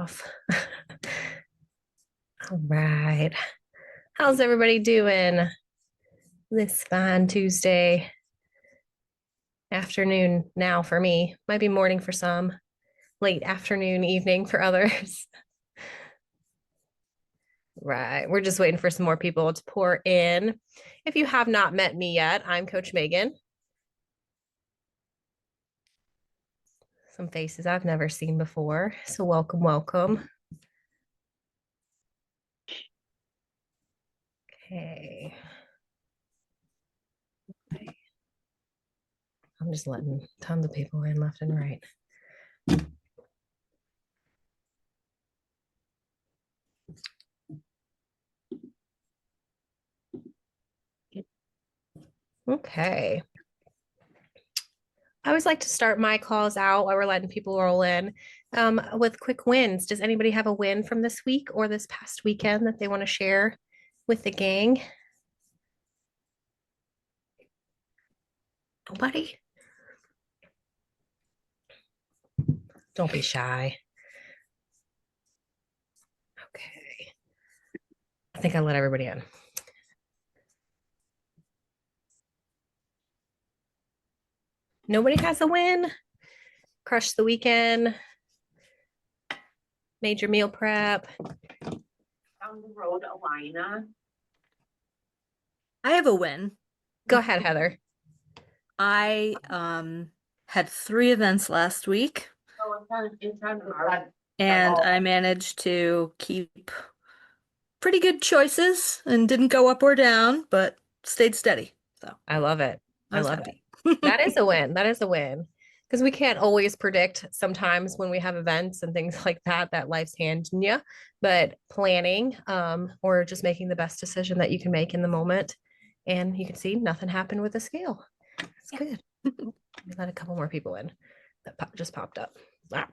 off. All right. How's everybody doing this fine Tuesday afternoon now for me? Might be morning for some, late afternoon, evening for others. Right. We're just waiting for some more people to pour in. If you have not met me yet, I'm Coach Megan. Some faces I've never seen before. So welcome, welcome. Okay. I'm just letting tons of people in left and right. Okay. I always like to start my calls out while we're letting people roll in with quick wins. Does anybody have a win from this week or this past weekend that they want to share with the gang? Nobody? Don't be shy. Okay. I think I let everybody in. Nobody has a win? Crushed the weekend? Major meal prep? Down the road, Alina. I have a win. Go ahead, Heather. I had 3 events last week, and I managed to keep pretty good choices and didn't go up or down, but stayed steady. So I love it. I was love happy. it. That is a win. That is a win. Because we can't always predict sometimes when we have events and things like that, that life's handing you, but planning or just making the best decision that you can make in the moment. And you can see nothing happened with the scale. That's good. Let a couple more people in that just popped up. Wow.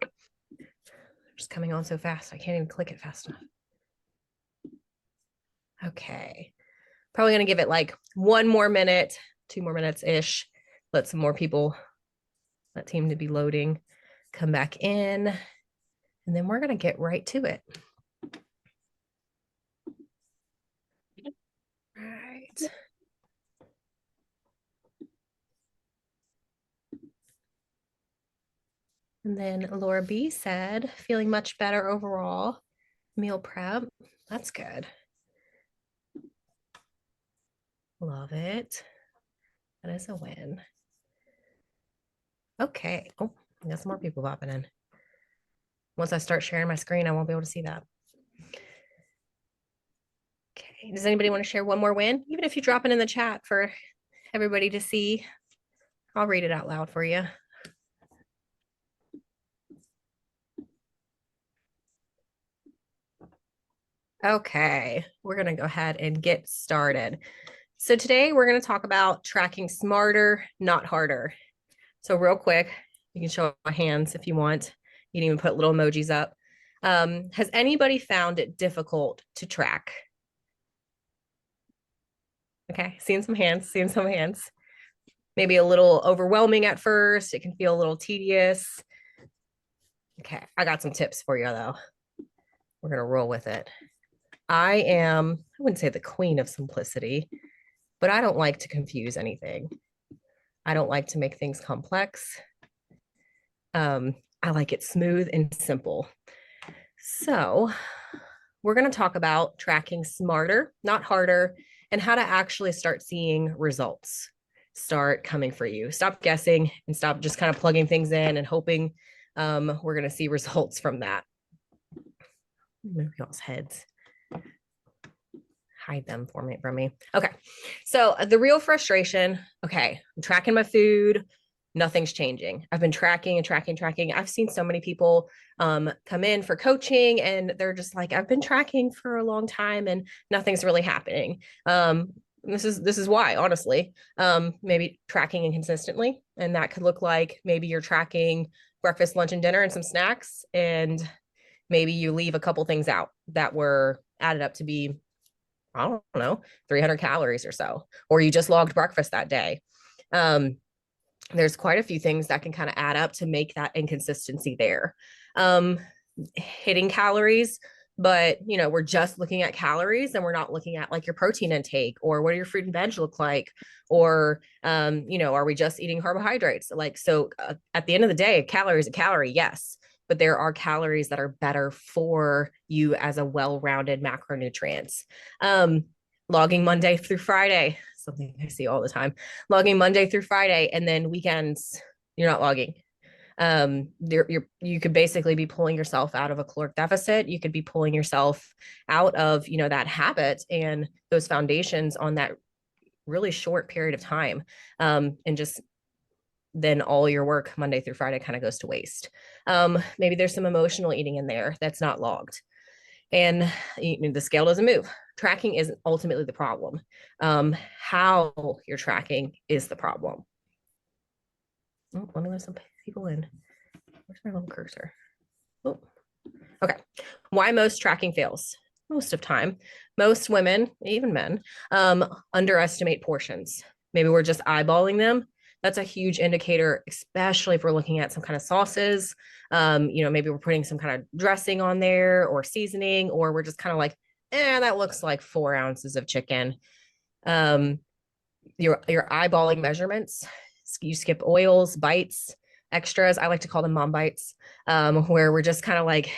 Just coming on so fast. I can't even click it fast enough. Okay. Probably going to give it like 1 more minute, 2 more minutes ish. Let some more people, that team to be loading, come back in. And then we're going to get right to it. Right. And then Laura B said, feeling much better overall. Meal prep. That's good. Love it. That is a win. Okay. Oh, I got some more people popping in. Once I start sharing my screen, I won't be able to see that. Okay. Does anybody want to share one more win? Even if you drop it in the chat for everybody to see, I'll read it out loud for you. Okay, we're going to go ahead and get started. So today we're going to talk about tracking smarter, not harder. So real quick, you can show my hands if you want. You can even put little emojis up. Has anybody found it difficult to track? Okay, seeing some hands. Maybe a little overwhelming at first. It can feel a little tedious. Okay, I got some tips for you though. We're going to roll with it. I wouldn't say the queen of simplicity, but I don't like to confuse anything. I don't like to make things complex. I like it smooth and simple. So we're going to talk about tracking smarter, not harder, and how to actually start seeing results start coming for you. Stop guessing and stop just kind of plugging things in and hoping we're going to see results from that. Move y'all's heads. Hide them from me. Okay. So the real frustration, okay, I'm tracking my food. Nothing's changing. I've been tracking and tracking. I've seen so many people come in for coaching and they're just like, I've been tracking for a long time and nothing's really happening. This is why, honestly, maybe tracking inconsistently. And that could look like maybe you're tracking breakfast, lunch, and dinner and some snacks. And maybe you leave a couple things out that were added up to be, I don't know, 300 calories or so, or you just logged breakfast that day. There's quite a few things that can kind of add up to make that inconsistency there. hitting calories, but we're just looking at calories and we're not looking at like your protein intake or what do your fruit and veg look like, or are we just eating carbohydrates? Like, so at the end of the day, a calorie is a calorie, yes, but there are calories that are better for you as a well-rounded macronutrients. Logging Monday through Friday, something I see all the time. Logging Monday through Friday, and then weekends you're not logging. You could basically be pulling yourself out of a caloric deficit. You could be pulling yourself out of that habit and those foundations on that really short period of time, and just then all your work Monday through Friday kind of goes to waste. Maybe there's some emotional eating in there that's not logged, and the scale doesn't move. Tracking isn't ultimately the problem. How you're tracking is the problem. Oh, let me let some people in. Where's my little cursor? Oh, okay. Why most tracking fails? Most of time, most women, even men, underestimate portions. Maybe we're just eyeballing them. That's a huge indicator, especially if we're looking at some kind of sauces. Maybe we're putting some kind of dressing on there or seasoning, or we're just kind of like, that looks like 4 ounces of chicken. Your eyeballing measurements, you skip oils, bites, extras. I like to call them mom bites, where we're just kind of like,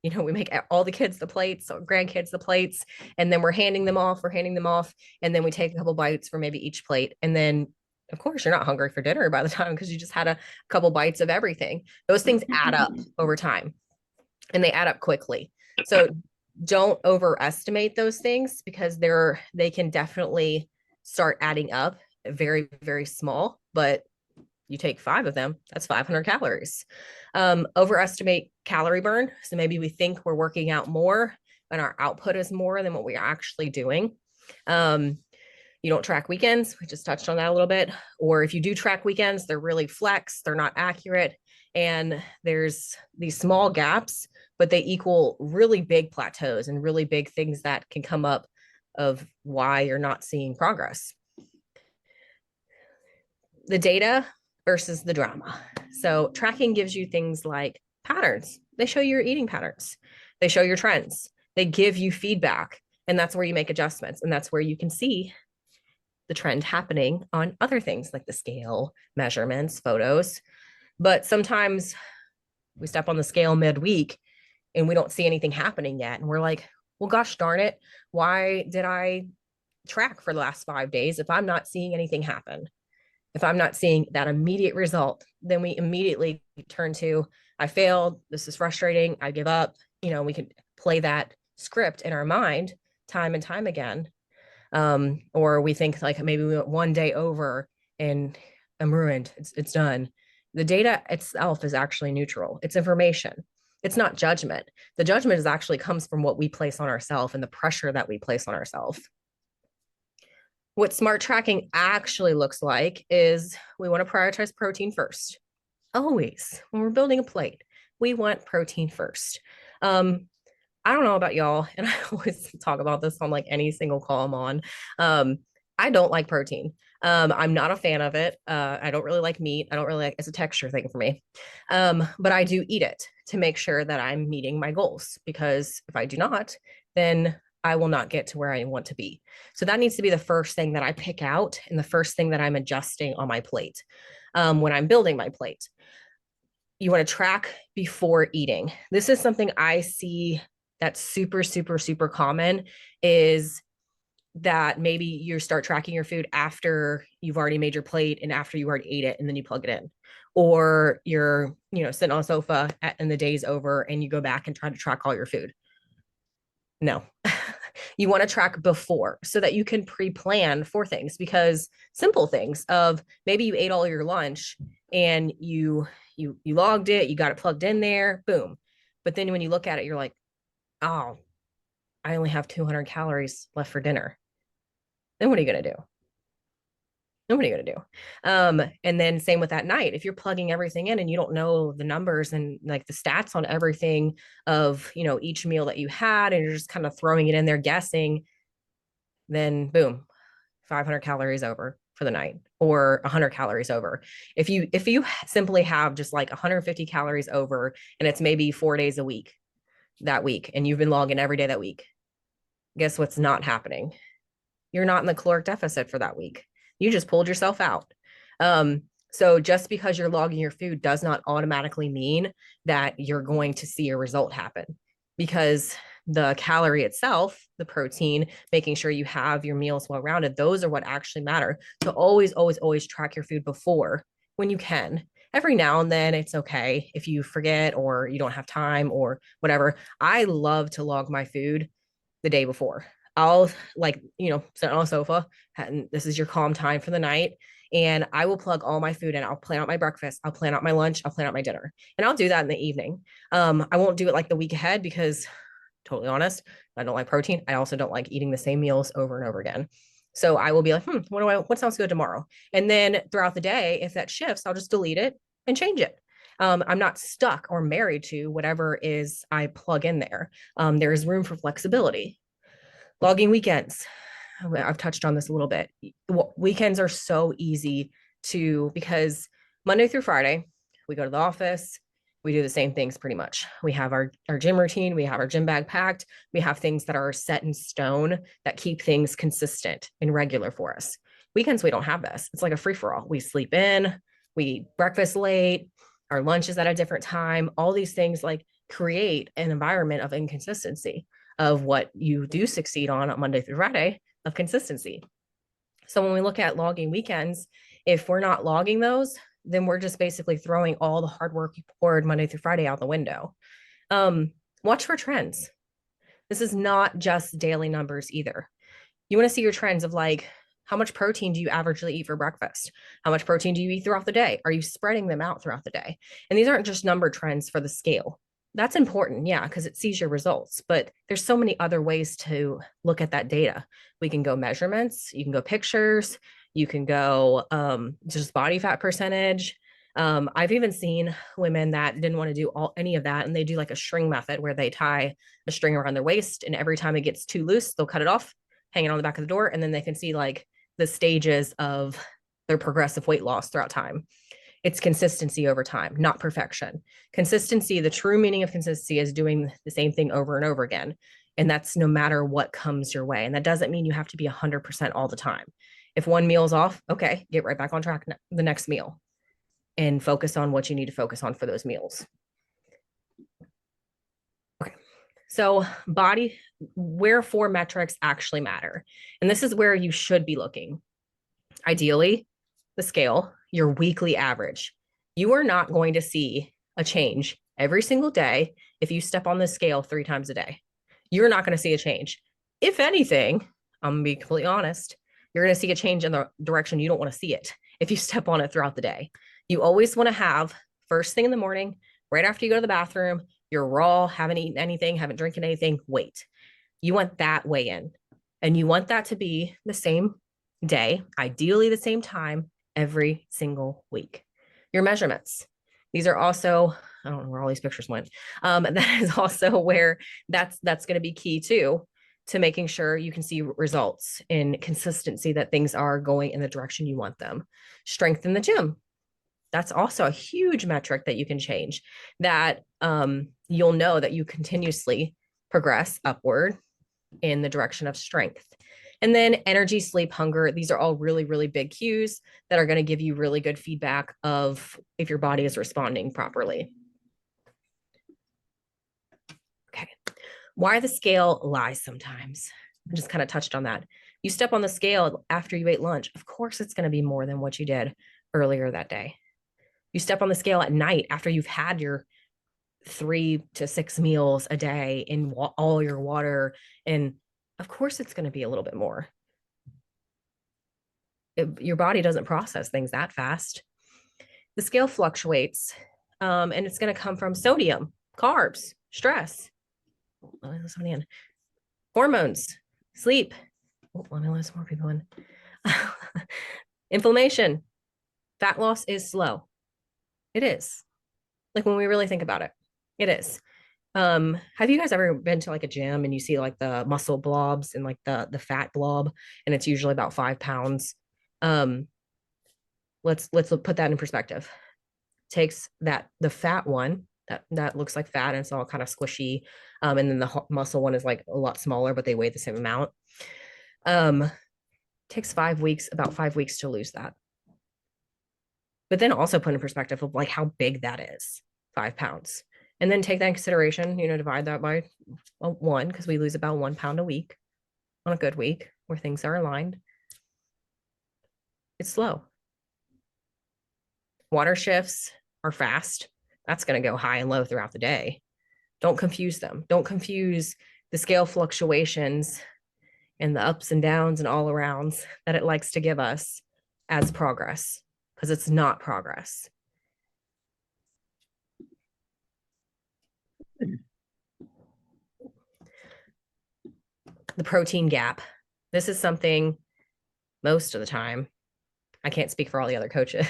we make all the kids the plates, or grandkids the plates, and then we're handing them off, and then we take a couple bites for maybe each plate. And then, of course, you're not hungry for dinner by the time because you just had a couple bites of everything. Those things add up over time, and they add up quickly. So don't overestimate those things, because they can definitely start adding up very, very small, but you take 5 of them, that's 500 calories. Overestimate calorie burn. So maybe we think we're working out more and our output is more than what we're actually doing. You don't track weekends. We just touched on that a little bit. Or if you do track weekends, they're really flex, they're not accurate. And there's these small gaps, but they equal really big plateaus and really big things that can come up of why you're not seeing progress. The data versus the drama. So tracking gives you things like patterns. They show your eating patterns. They show your trends. They give you feedback. And that's where you make adjustments. And that's where you can see the trend happening on other things like the scale, measurements, photos. But sometimes we step on the scale midweek and we don't see anything happening yet. And we're like, well, gosh darn it. Why did I track for the last 5 days if I'm not seeing anything happen? If I'm not seeing that immediate result, then we immediately turn to, I failed. This is frustrating. I give up. We can play that script in our mind time and time again. Or we think like maybe we went 1 day over and I'm ruined. It's done. The data itself is actually neutral. It's information. It's not judgment. The judgment is actually comes from what we place on ourselves and the pressure that we place on ourselves. What smart tracking actually looks like is we want to prioritize protein first. Always, when we're building a plate, we want protein first. I don't know about y'all, and I always talk about this on like any single call I'm on. I don't like protein. I'm not a fan of it. I don't really like meat. I don't really like, it's a texture thing for me. But I do eat it to make sure that I'm meeting my goals, because if I do not, then I will not get to where I want to be. So that needs to be the first thing that I pick out and the first thing that I'm adjusting on my plate when I'm building my plate. You want to track before eating. This is something I see that's super, super, super common, is that maybe you start tracking your food after you've already made your plate and after you already ate it, and then you plug it in. Or you're, sitting on a sofa and the day's over and you go back and try to track all your food. No. You want to track before so that you can pre-plan for things, because simple things of maybe you ate all your lunch and you logged it, you got it plugged in there, boom. But then when you look at it, you're like, oh, I only have 200 calories left for dinner. Then what are you going to do? Then what are you going to do? And then same with that night. If you're plugging everything in and you don't know the numbers and like the stats on everything of, each meal that you had, and you're just kind of throwing it in there guessing, then boom, 500 calories over for the night. or 100 calories over. If you simply have just like 150 calories over and it's maybe 4 days a week that week and you've been logging every day that week, guess what's not happening? You're not in the caloric deficit for that week. You just pulled yourself out. Um, so just because you're logging your food does not automatically mean that you're going to see a result happen, because the calorie itself, the protein, making sure you have your meals well rounded, those are what actually matter. So always, always, always track your food before when you can. Every now and then it's okay if you forget or you don't have time or whatever. I love to log my food the day before. I'll like, sit on a sofa and this is your calm time for the night. And I will plug all my food in. I'll plan out my breakfast. I'll plan out my lunch. I'll plan out my dinner. And I'll do that in the evening. I won't do it like the week ahead because, totally honest, I don't like protein. I also don't like eating the same meals over and over again. So I will be like, what sounds good tomorrow? And then throughout the day, if that shifts, I'll just delete it and change it. I'm not stuck or married to whatever is I plug in there. There is room for flexibility. Logging weekends. I've touched on this a little bit. Weekends are so easy because Monday through Friday, we go to the office, we do the same things pretty much. We have our gym routine, we have our gym bag packed, we have things that are set in stone that keep things consistent and regular for us. Weekends, we don't have this. It's like a free for all. We sleep in, we eat breakfast late, our lunch is at a different time. All these things like create an environment of inconsistency of what you do succeed on Monday through Friday of consistency. So when we look at logging weekends, if we're not logging those, then we're just basically throwing all the hard work you poured Monday through Friday out the window. Watch for trends. This is not just daily numbers either. You want to see your trends of like, how much protein do you averagely eat for breakfast? How much protein do you eat throughout the day? Are you spreading them out throughout the day? And these aren't just number trends for the scale. That's important, yeah, because it sees your results, but there's so many other ways to look at that data. We can go measurements, you can go pictures, you can go just body fat percentage. I've even seen women that didn't want to do any of that, and they do like a string method where they tie a string around their waist, and every time it gets too loose, they'll cut it off, hang it on the back of the door, and then they can see like the stages of their progressive weight loss throughout time. It's consistency over time, not perfection. Consistency, the true meaning of consistency is doing the same thing over and over again. And that's no matter what comes your way. And that doesn't mean you have to be 100% all the time. If one meal is off, okay, get right back on track the next meal and focus on what you need to focus on for those meals. Okay, so where 4 metrics actually matter. And this is where you should be looking. Ideally, the scale, your weekly average. You are not going to see a change every single day if you step on the scale 3 times a day. You're not going to see a change. If anything, I'm going to be completely honest, you're going to see a change in the direction you don't want to see it if you step on it throughout the day. You always want to have first thing in the morning, right after you go to the bathroom, you're raw, haven't eaten anything, haven't drinking anything, wait. You want that weigh in. And you want that to be the same day, ideally the same time, every single week. Your measurements. These are also, I don't know where all these pictures went. That is also where that's going to be key too, to making sure you can see results in consistency, that things are going in the direction you want them. Strength in the gym. That's also a huge metric that you can change, that you'll know that you continuously progress upward in the direction of strength. And then energy, sleep, hunger. These are all really, really big cues that are going to give you really good feedback of if your body is responding properly. Okay. Why the scale lies sometimes. I just kind of touched on that. You step on the scale after you ate lunch. Of course, it's going to be more than what you did earlier that day. You step on the scale at night after you've had your 3 to 6 meals a day in all your water, and of course it's going to be a little bit more. Your body doesn't process things that fast. The scale fluctuates, and it's going to come from sodium, carbs, stress, hormones, sleep. Let me let some more people in. Inflammation. Fat loss is slow. It is. Like when we really think about it, it is. Have you guys ever been to like a gym and you see like the muscle blobs and like the fat blob, and it's usually about 5 pounds? let's put that in perspective. Takes the fat one that looks like fat and it's all kind of squishy, and then the muscle one is like a lot smaller, but they weigh the same amount. Takes 5 weeks, about 5 weeks to lose that. But then also put in perspective of like how big that is, 5 pounds. And then take that in consideration, divide that by one, because we lose about 1 pound a week on a good week where things are aligned. It's slow. Water shifts are fast. That's going to go high and low throughout the day. Don't confuse them. Don't confuse the scale fluctuations and the ups and downs and all arounds that it likes to give us as progress, because it's not progress. The protein gap. This is something most of the time, I can't speak for all the other coaches,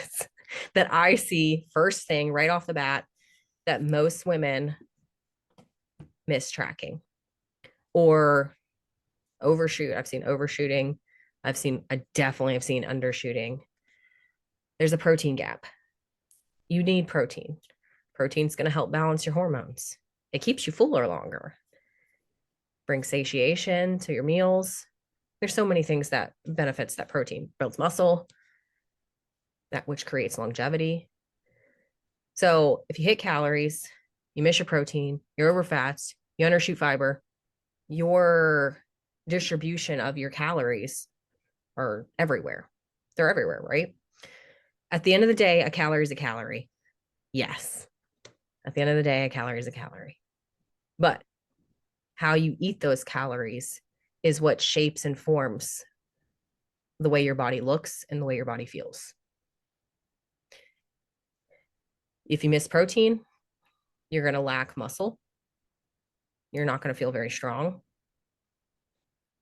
that I see first thing right off the bat that most women miss tracking or overshoot. I've seen overshooting. I definitely have seen undershooting. There's a protein gap. You need protein. Protein's going to help balance your hormones. It keeps you fuller longer. Brings satiation to your meals. There's so many things that benefits that protein. Builds muscle, that which creates longevity. So if you hit calories, you miss your protein, you're over fats, you undershoot fiber, your distribution of your calories are everywhere. They're everywhere, right? At the end of the day, a calorie is a calorie. Yes. At the end of the day, a calorie is a calorie. But how you eat those calories is what shapes and forms the way your body looks and the way your body feels. If you miss protein, you're going to lack muscle. You're not going to feel very strong.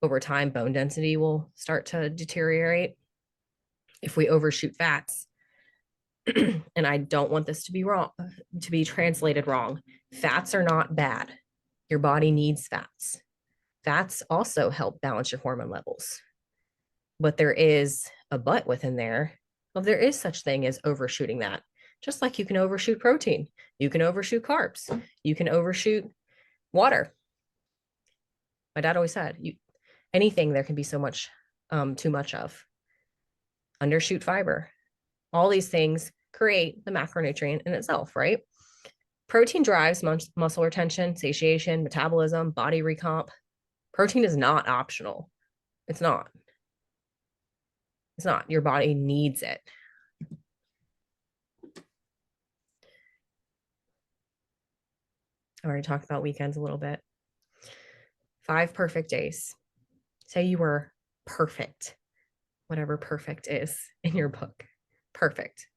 Over time, bone density will start to deteriorate. If we overshoot fats, and I don't want this to be wrong, to be translated wrong, fats are not bad. Your body needs fats. Fats also help balance your hormone levels. But there is a but within there of there is such thing as overshooting that. Just like you can overshoot protein, you can overshoot carbs, you can overshoot water. My dad always said, anything there can be so much, too much of. Undershoot fiber. All these things create the macronutrient in itself, right? Protein drives muscle retention, satiation, metabolism, body recomp. Protein is not optional. It's not. It's not. Your body needs it. I already talked about weekends a little bit. 5 perfect days. Say you were perfect, whatever perfect is in your book. Perfect.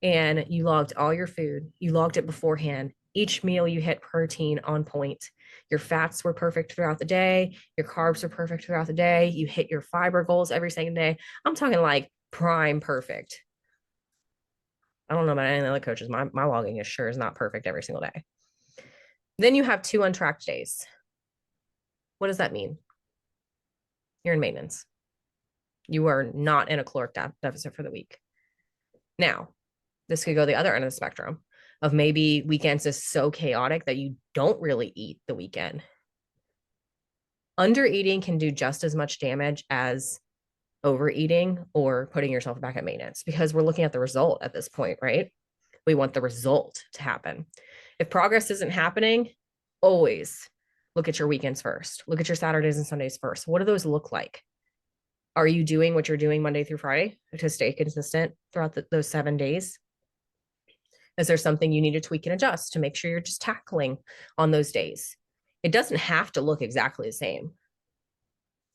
And you logged all your food. You logged it beforehand. Each meal you hit protein on point. Your fats were perfect throughout the day. Your carbs were perfect throughout the day. You hit your fiber goals every second day. I'm talking like prime perfect. I don't know about any other coaches. My logging is sure is not perfect every single day. Then you have 2 untracked days. What does that mean? You're in maintenance. You are not in a caloric deficit for the week. Now, this could go the other end of the spectrum of maybe weekends is so chaotic that you don't really eat the weekend. Under eating can do just as much damage as overeating or putting yourself back at maintenance, because we're looking at the result at this point, right? We want the result to happen. If progress isn't happening, always look at your weekends first. Look at your Saturdays and Sundays first. What do those look like? Are you doing what you're doing Monday through Friday to stay consistent throughout those 7 days? Is there something you need to tweak and adjust to make sure you're just tackling on those days? It doesn't have to look exactly the same.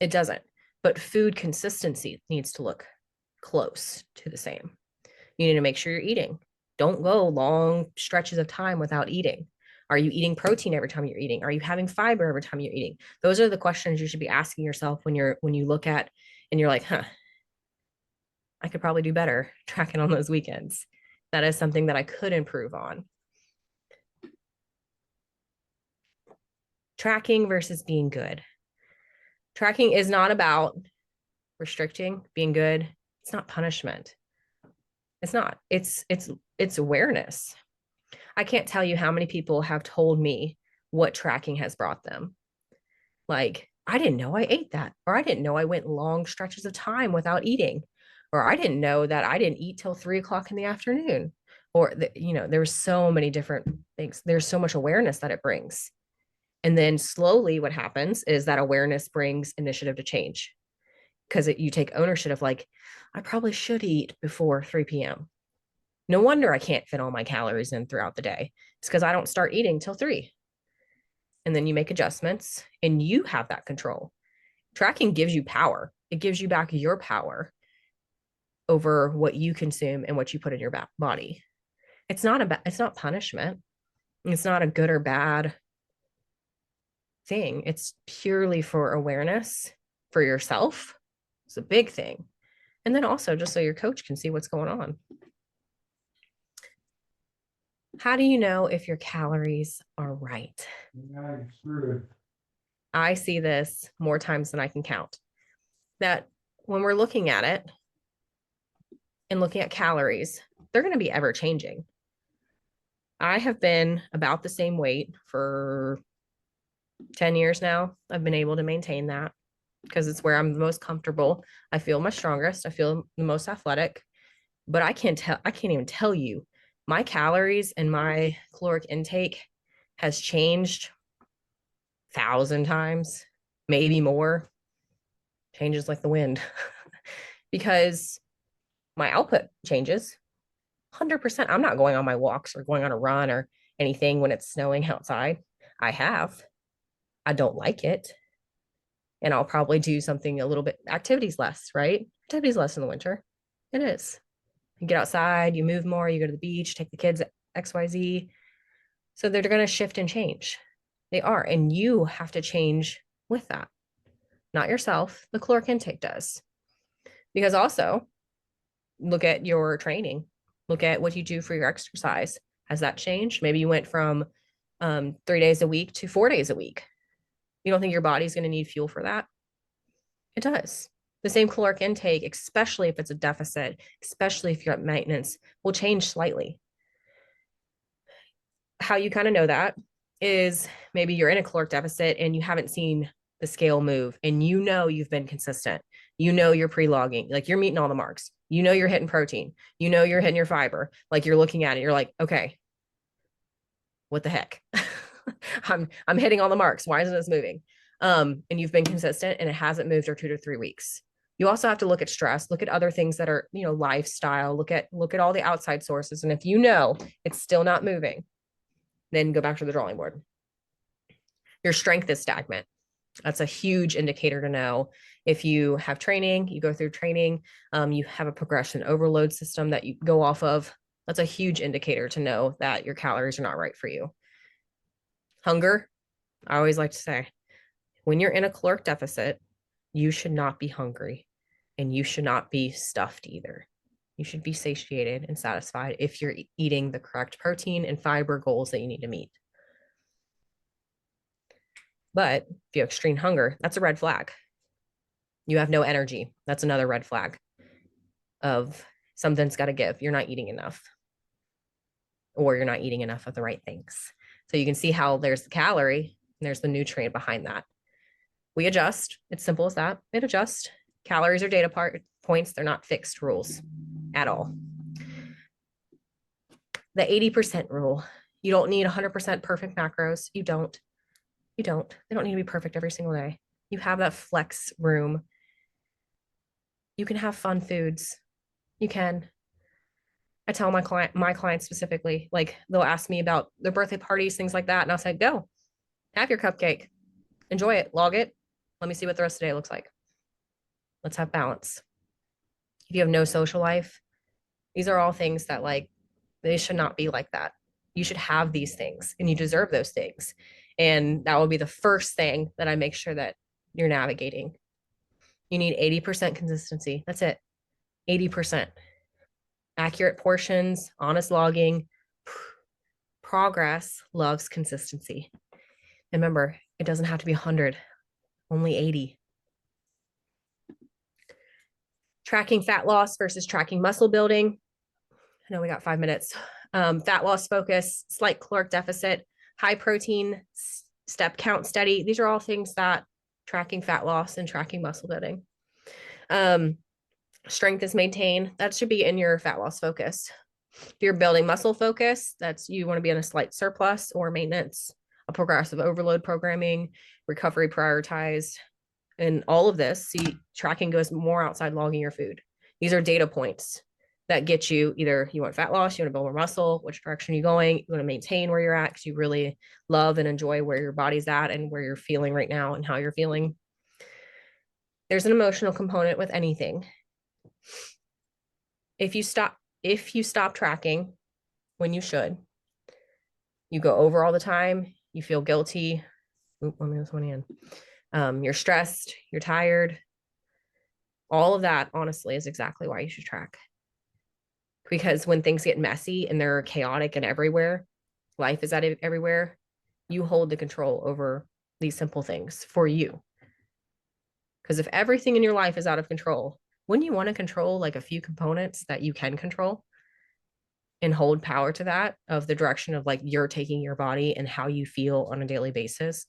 It doesn't. But food consistency needs to look close to the same. You need to make sure you're eating. Don't go long stretches of time without eating. Are you eating protein every time you're eating? Are you having fiber every time you're eating? Those are the questions you should be asking yourself when you look at and you're like, I could probably do better tracking on those weekends. That is something that I could improve on. Tracking versus being good. Tracking is not about restricting, being good. It's not punishment. It's not. It's awareness. I can't tell you how many people have told me what tracking has brought them. Like, I didn't know I ate that, or I didn't know I went long stretches of time without eating, or I didn't know that I didn't eat till 3 o'clock in the afternoon. Or, there's so many different things. There's so much awareness that it brings. And then slowly, what happens is that awareness brings initiative to change because you take ownership of like, I probably should eat before 3 p.m. No wonder I can't fit all my calories in throughout the day. It's because I don't start eating till 3. And then you make adjustments and you have that control. Tracking gives you power. It gives you back your power over what you consume and what you put in your body. It's not punishment. It's not a good or bad thing. It's purely for awareness for yourself. It's a big thing. And then also just so your coach can see what's going on. How do you know if your calories are right? I see this more times than I can count. That when we're looking at it and looking at calories, they're going to be ever changing. I have been about the same weight for 10 years now. I've been able to maintain that because it's where I'm the most comfortable. I feel my strongest. I feel the most athletic. But I can't even tell you my calories and my caloric intake has changed 1,000 times, maybe more. Changes like the wind because my output changes 100%. I'm not going on my walks or going on a run or anything when it's snowing outside. I don't like it. And I'll probably do something a little bit, activities less, right? Activities less in the winter. It is. You get outside, you move more, you go to the beach, take the kids XYZ. So they're going to shift and change. They are. And you have to change with that. Not yourself. The caloric intake does. Because also, look at your training. Look at what you do for your exercise. Has that changed? Maybe you went from 3 days a week to 4 days a week. You don't think your body's going to need fuel for that? It does. The same caloric intake, especially if it's a deficit, especially if you're at maintenance, will change slightly. How you kind of know that is maybe you're in a caloric deficit and you haven't seen the scale move and you've been consistent. You're pre-logging, like you're meeting all the marks. You're hitting protein. You're hitting your fiber. Like you're looking at it, you're like, okay, what the heck? I'm hitting all the marks. Why isn't this moving? And you've been consistent and it hasn't moved for 2 to 3 weeks. You also have to look at stress, look at other things that are, lifestyle, look at all the outside sources. And if it's still not moving, then go back to the drawing board. Your strength is stagnant. That's a huge indicator to know. If you have training, you go through training, you have a progression overload system that you go off of. That's a huge indicator to know that your calories are not right for you. Hunger, I always like to say, when you're in a caloric deficit, you should not be hungry and you should not be stuffed either. You should be satiated and satisfied if you're eating the correct protein and fiber goals that you need to meet. But if you have extreme hunger, that's a red flag. You have no energy. That's another red flag of something's got to give. You're not eating enough, or you're not eating enough of the right things. So you can see how there's the calorie and there's the nutrient behind that. We adjust. It's simple as that. It adjusts. Calories are data points. They're not fixed rules at all. The 80% rule. You don't need 100% perfect macros. You don't. They don't need to be perfect every single day. You have that flex room. You can have fun foods. You can. I tell my clients specifically, like they'll ask me about their birthday parties, things like that. And I'll say, go have your cupcake, enjoy it, log it. Let me see what the rest of the day looks like. Let's have balance. If you have no social life, these are all things that they should not be like that. You should have these things and you deserve those things. And that will be the first thing that I make sure that you're navigating. You need 80% consistency. That's it. 80%. Accurate portions, honest logging. Progress loves consistency. And remember, it doesn't have to be 100, only 80. Tracking fat loss versus tracking muscle building. I know we got 5 minutes. Fat loss focus, slight caloric deficit, high protein, step count study. These are all things that tracking fat loss and tracking muscle building. Strength is maintained. That should be in your fat loss focus. If you're building muscle focus, that's you want to be in a slight surplus or maintenance, a progressive overload programming, recovery prioritized, and all of this. See, tracking goes more outside logging your food. These are data points that get you either you want fat loss, you want to build more muscle, which direction are you going, you want to maintain where you're at because you really love and enjoy where your body's at and where you're feeling right now and how you're feeling. There's an emotional component with anything. If you stop tracking when you should, you go over all the time, you feel guilty. Oop, let me this one in. You're stressed, you're tired. All of that, honestly, is exactly why you should track. Because when things get messy and they're chaotic and everywhere, life is everywhere, you hold the control over these simple things for you. Because if everything in your life is out of control, wouldn't you want to control like a few components that you can control and hold power to that of the direction of like you're taking your body and how you feel on a daily basis?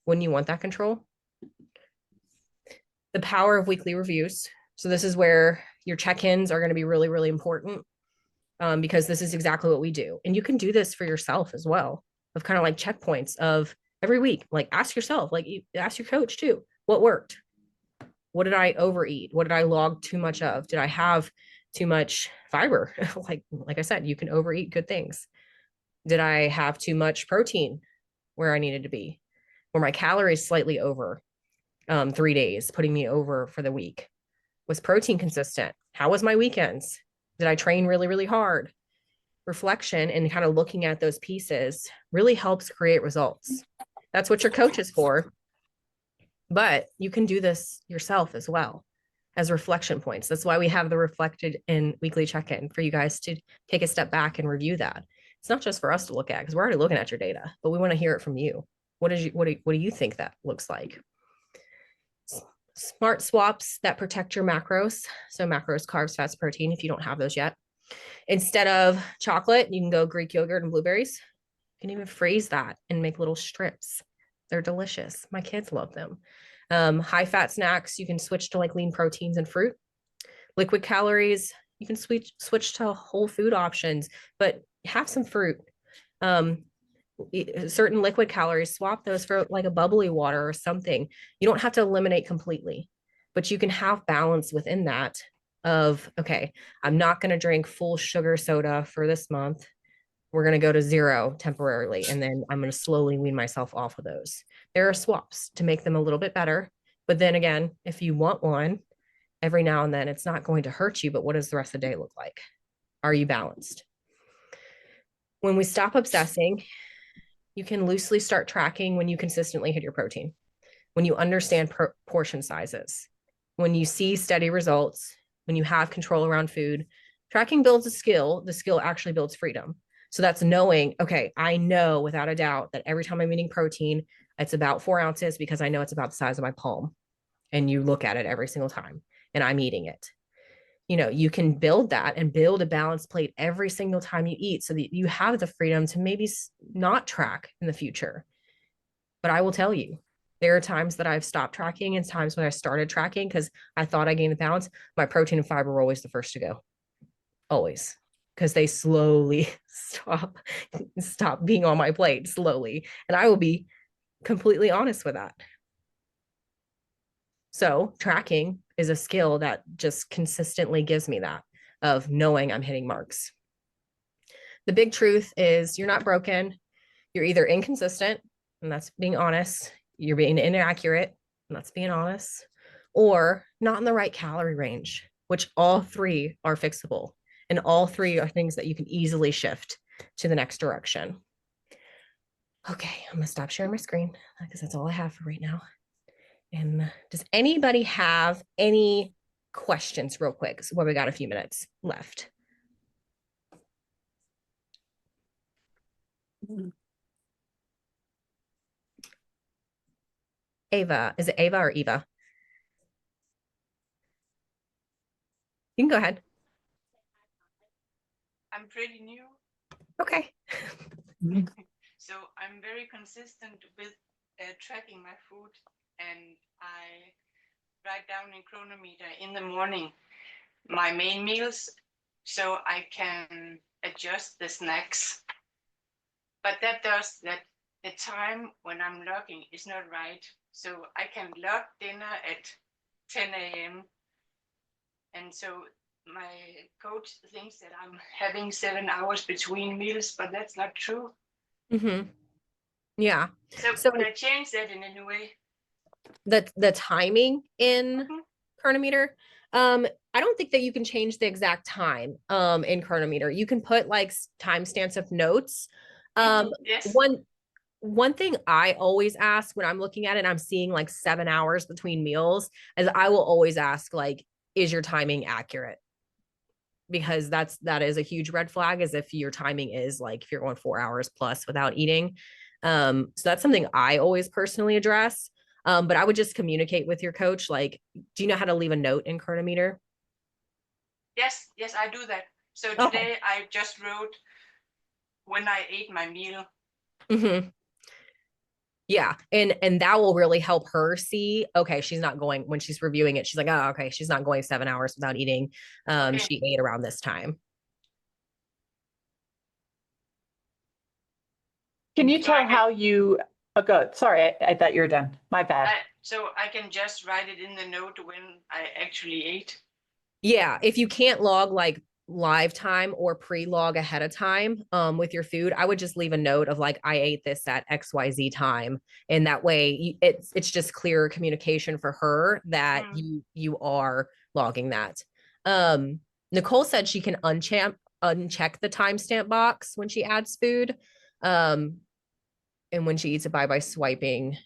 Wouldn't you want that control? The power of weekly reviews. So this is where your check-ins are going to be really, really important. Because this is exactly what we do. And you can do this for yourself as well, of kind of like checkpoints of every week. Like ask yourself, like you ask your coach too, what worked? What did I overeat? What did I log too much of? Did I have too much fiber? like I said, you can overeat good things. Did I have too much protein where I needed to be? Were my calories slightly over 3 days, putting me over for the week? Was protein consistent? How was my weekends? Did I train really, really hard? Reflection and kind of looking at those pieces really helps create results. That's what your coach is for. But you can do this yourself as well as reflection points. That's why we have the reflected in weekly check-in for you guys to take a step back and review that. It's not just for us to look at because we're already looking at your data, but we want to hear it from you. What do you think that looks like? Smart swaps that protect your macros. So macros, carbs, fats, protein, if you don't have those yet. Instead of chocolate, you can go Greek yogurt and blueberries. You can even freeze that and make little strips. They're delicious. My kids love them. High fat snacks, you can switch to like lean proteins and fruit. Liquid calories, you can switch to whole food options, but have some fruit. Certain liquid calories, swap those for like a bubbly water or something. You don't have to eliminate completely, but you can have balance within that of, okay, I'm not going to drink full sugar soda for this month. We're going to go to 0 temporarily, and then I'm going to slowly wean myself off of those. There are swaps to make them a little bit better. But then again, if you want one every now and then, it's not going to hurt you. But what does the rest of the day look like? Are you balanced? When we stop obsessing, you can loosely start tracking when you consistently hit your protein, when you understand portion sizes, when you see steady results, when you have control around food. Tracking builds a skill. The skill actually builds freedom. So that's knowing, okay, I know without a doubt that every time I'm eating protein, it's about 4 ounces because I know it's about the size of my palm. And you look at it every single time and I'm eating it. You know, you can build that and build a balanced plate every single time you eat so that you have the freedom to maybe not track in the future. But I will tell you, there are times that I've stopped tracking and times when I started tracking because I thought I gained the balance. My protein and fiber were always the first to go. Always. Because they slowly stop being on my plate slowly. And I will be completely honest with that. So tracking is a skill that just consistently gives me that of knowing I'm hitting marks. The big truth is you're not broken. You're either inconsistent, and that's being honest. You're being inaccurate, and that's being honest, or not in the right calorie range, which all 3 are fixable. And all 3 are things that you can easily shift to the next direction. Okay, I'm gonna stop sharing my screen because that's all I have for right now. And does anybody have any questions real quick? So we got a few minutes left. Ava, is it Ava or Eva? You can go ahead. I'm pretty new, Okay. so I'm very consistent with tracking my food, and I write down in Chronometer in the morning my main meals, so I can adjust the snacks. But that does that the time when I'm logging is not right. So I can log dinner at 10 a.m. And so my coach thinks that I'm having 7 hours between meals, but that's not true. Mm-hmm. Yeah. So So could I change that in any way? the timing in Mhm. Chronometer, I don't think that you can change the exact time in Chronometer. You can put like timestamps of notes. Yes. One thing I always ask when I'm looking at it and I'm seeing like 7 hours between meals is I will always ask, like, is your timing accurate? Because that is a huge red flag, as if your timing is like if you're going 4 hours plus without eating. So that's something I always personally address. But I would just communicate with your coach, like, do you know how to leave a note in Chronometer? Yes, yes, I do that. So Okay. today I just wrote when I ate my meal. Mm-hmm. Yeah. And that will really help her see, okay, she's not going, when she's reviewing it, she's like, oh, okay, she's not going 7 hours without eating. Okay. She ate around this time. Can you So I tell can, how you, oh, good. Sorry, I thought you were done. My bad. so I can just write it in the note when I actually ate. Yeah, if you can't log like live time or pre-log ahead of time with your food, I would just leave a note of like, I ate this at XYZ time. And that way it's just clear communication for her that you are logging that. Nicole said she can uncheck the timestamp box when she adds food. And when she eats it by swiping.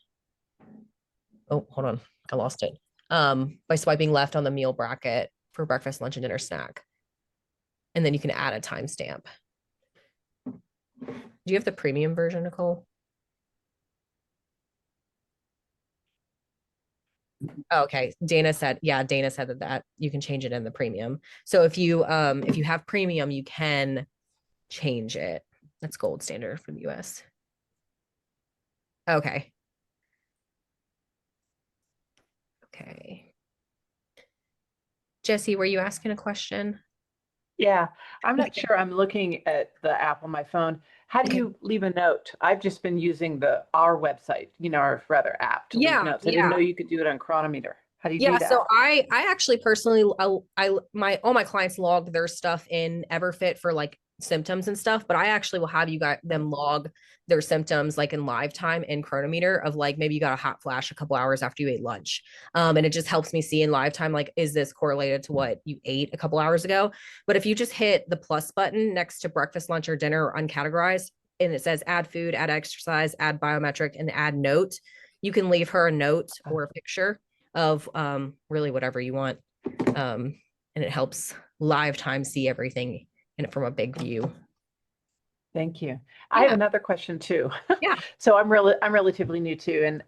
Oh, hold on. I lost it. By swiping left on the meal bracket for breakfast, lunch, and dinner snack. And then you can add a timestamp. Do you have the premium version, Nicole? Oh, okay. Dana said that you can change it in the premium. So if you have premium, you can change it. That's gold standard for the US. Okay. Okay. Jesse, were you asking a question? Yeah, I'm not Okay. sure. I'm looking at the app on my phone. How do Okay. you leave a note? I've just been using our website, or rather app to leave Yeah, notes. I didn't yeah. know you could do it on Chronometer. How do you do Yeah, that? so I actually personally my all my clients log their stuff in Everfit for like symptoms and stuff, but I actually will have you got them log their symptoms like in live time in Chronometer of like maybe you got a hot flash a couple hours after you ate lunch. And it just helps me see in live time, like, is this correlated to what you ate a couple hours ago? But if you just hit the plus button next to breakfast, lunch, or dinner or uncategorized, and it says add food, add exercise, add biometric, and add note, you can leave her a note or a picture of really whatever you want. And it helps live time see everything in it from a big view. Thank you. I have Yeah. another question too. Yeah. So I'm relatively new too, and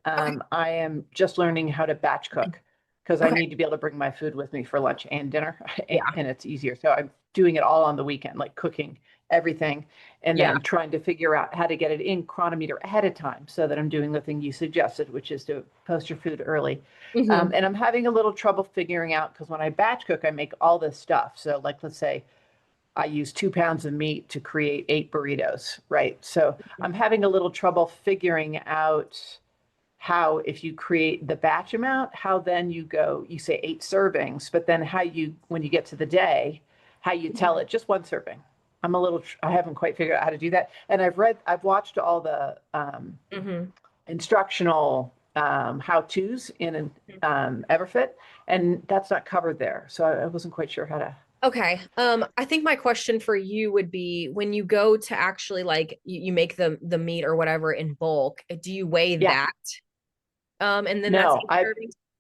I am just learning how to batch cook because I Okay. need to be able to bring my food with me for lunch and dinner, Yeah. and it's easier. So I'm doing it all on the weekend, like cooking everything, and Yeah. then trying to figure out how to get it in Chronometer ahead of time so that I'm doing the thing you suggested, which is to post your food early. Mhm. And I'm having a little trouble figuring out because when I batch cook, I make all this stuff. So like, let's say I use 2 pounds of meat to create 8 burritos, right? So I'm having a little trouble figuring out how, if you create the batch amount, how then you say 8 servings, but then when you get to the day, how you tell it just 1 serving. I haven't quite figured out how to do that. And I've watched all the Mhm. instructional how-tos in Everfit, and that's not covered there. So I wasn't quite sure how to. Okay. I think my question for you would be when you go to actually like you make the meat or whatever in bulk, do you weigh Yeah. that? And then that's No,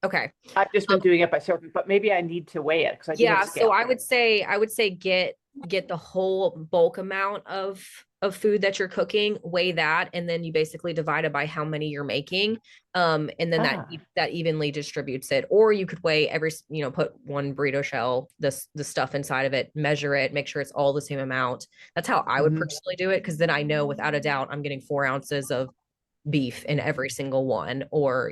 okay. I've just been doing it by serving, but maybe I need to weigh it because I do Yeah, have a so scale. I would say get get the whole bulk amount of food that you're cooking, weigh that, and then you basically divide it by how many you're making. And then Ah. that evenly distributes it. Or you could weigh every, put one burrito shell, the stuff inside of it, measure it, make sure it's all the same amount. That's how I would Mhm. personally do it, because then I know without a doubt I'm getting 4 ounces of beef in every single one, or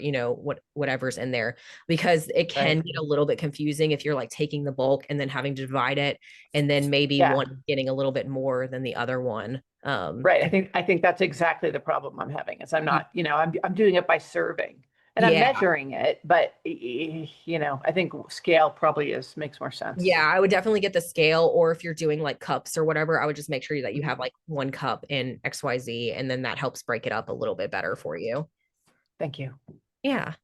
whatever's in there, because it can Right. get a little bit confusing if you're like taking the bulk and then having to divide it, and then maybe Yeah. one getting a little bit more than the other one. Right. I think that's exactly the problem I'm having is I'm not, I'm doing it by serving and I'm Yeah. measuring it, but I think scale probably makes more sense. Yeah, I would definitely get the scale, or if you're doing like cups or whatever, I would just make sure that you Mhm. have like 1 cup in XYZ, and then that helps break it up a little bit better for you. Thank you. Yeah.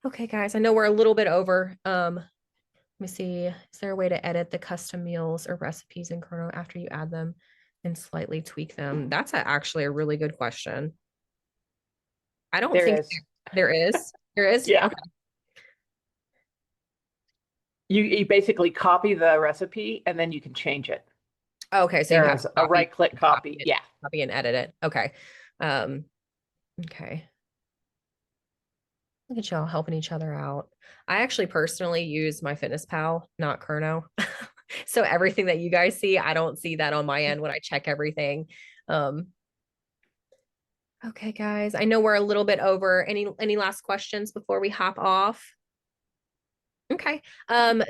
Okay, guys, I know we're a little bit over. Let me see. Is there a way to edit the custom meals or recipes in Chrono after you add them and slightly tweak them? That's actually a really good question. I don't There think is. there is. There is? Yeah. Okay. You basically copy the recipe and then you can change it. Okay, so you There have is to a right click copy. Yeah. copy and edit it. Okay. Um, okay. Look at y'all helping each other out. I actually personally use MyFitnessPal, not Chrono. So everything that you guys see, I don't see that on my end when I check everything. Um, okay, guys, I know we're a little bit over. Any last questions before we hop off? Okay.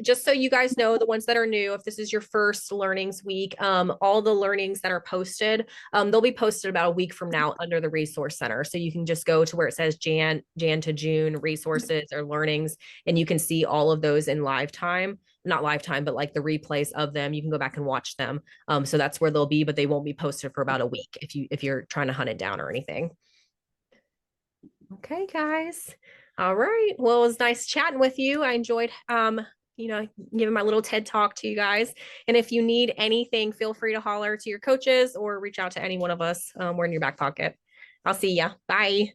Just so you guys know, the ones that are new, if this is your first learnings week, all the learnings that are posted, they'll be posted about a week from now under the resource center. So you can just go to where it says Jan to June resources or learnings, and you can see all of those in live time, not live time, but like the replays of them. You can go back and watch them. So that's where they'll be, but they won't be posted for about a week if you're trying to hunt it down or anything. Okay, guys. All right. Well, it was nice chatting with you. I enjoyed giving my little TED talk to you guys. And if you need anything, feel free to holler to your coaches or reach out to any one of us. We're in your back pocket. I'll see ya. Bye.